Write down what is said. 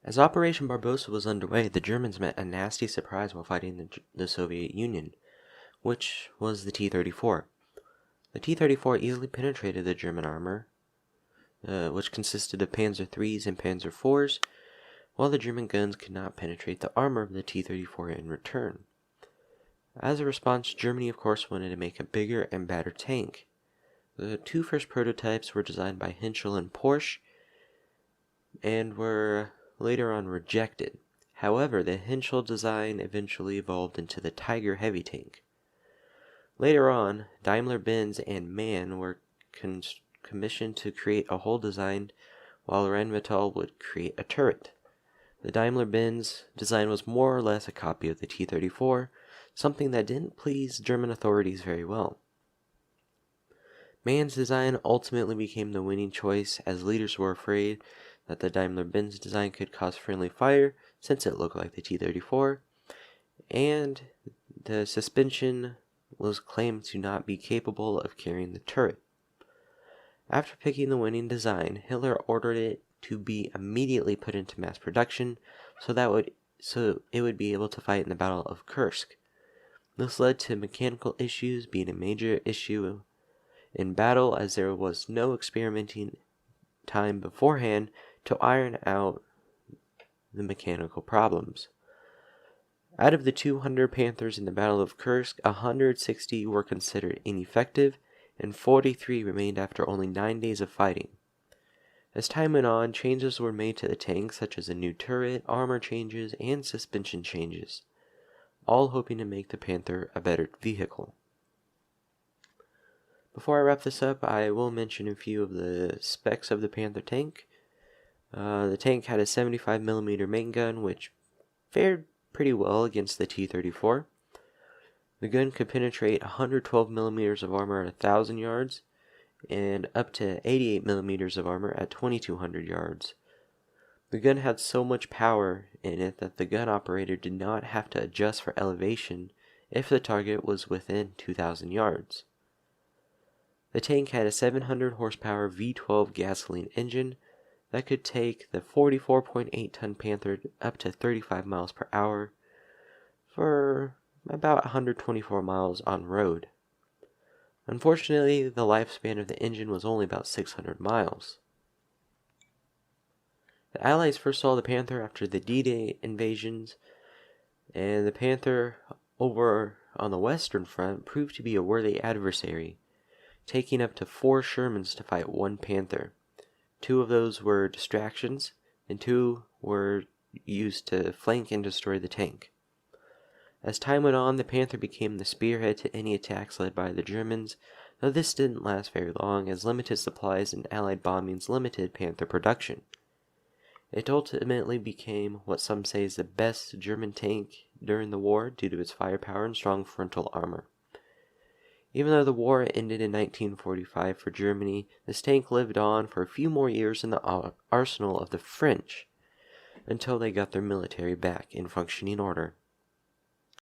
As Operation Barbarossa was underway, the Germans met a nasty surprise while fighting the Soviet Union, which was the T-34. The T-34 easily penetrated the German armor, which consisted of Panzer IIIs and Panzer IVs, while the German guns could not penetrate the armor of the T-34 in return. As a response, Germany of course wanted to make a bigger and better tank. The two first prototypes were designed by Henschel and Porsche, and were later on rejected. However, the Henschel design eventually evolved into the Tiger heavy tank. Later on, Daimler-Benz and MAN were commissioned to create a whole design, while Rheinmetall would create a turret. The Daimler-Benz design was more or less a copy of the T-34, something that didn't please German authorities very well. MAN's design ultimately became the winning choice, as leaders were afraid that the Daimler-Benz design could cause friendly fire since it looked like the T-34, and the suspension was claimed to not be capable of carrying the turret. After picking the winning design, Hitler ordered it to be immediately put into mass production so it would be able to fight in the Battle of Kursk. This led to mechanical issues being a major issue in battle, as there was no experimenting time beforehand to iron out the mechanical problems. Out of the 200 Panthers in the Battle of Kursk, 160 were considered ineffective, and 43 remained after only 9 days of fighting. As time went on, changes were made to the tank, such as a new turret, armor changes, and suspension changes, all hoping to make the Panther a better vehicle. Before I wrap this up, I will mention a few of the specs of the Panther tank. The tank had a 75mm main gun, which fared pretty well against the T-34. The gun could penetrate 112mm of armor at 1,000 yards, and up to 88mm of armor at 2,200 yards. The gun had so much power in it that the gun operator did not have to adjust for elevation if the target was within 2,000 yards. The tank had a 700 horsepower V12 gasoline engine that could take the 44.8-ton Panther up to 35 miles per hour for about 124 miles on road. Unfortunately, the lifespan of the engine was only about 600 miles. The Allies first saw the Panther after the D-Day invasions, and the Panther over on the Western Front proved to be a worthy adversary, taking up to 4 Shermans to fight 1 Panther. 2 of those were distractions, and 2 were used to flank and destroy the tank. As time went on, the Panther became the spearhead to any attacks led by the Germans, though this didn't last very long, as limited supplies and Allied bombings limited Panther production. It ultimately became what some say is the best German tank during the war due to its firepower and strong frontal armor. Even though the war ended in 1945 for Germany, this tank lived on for a few more years in the arsenal of the French, until they got their military back in functioning order.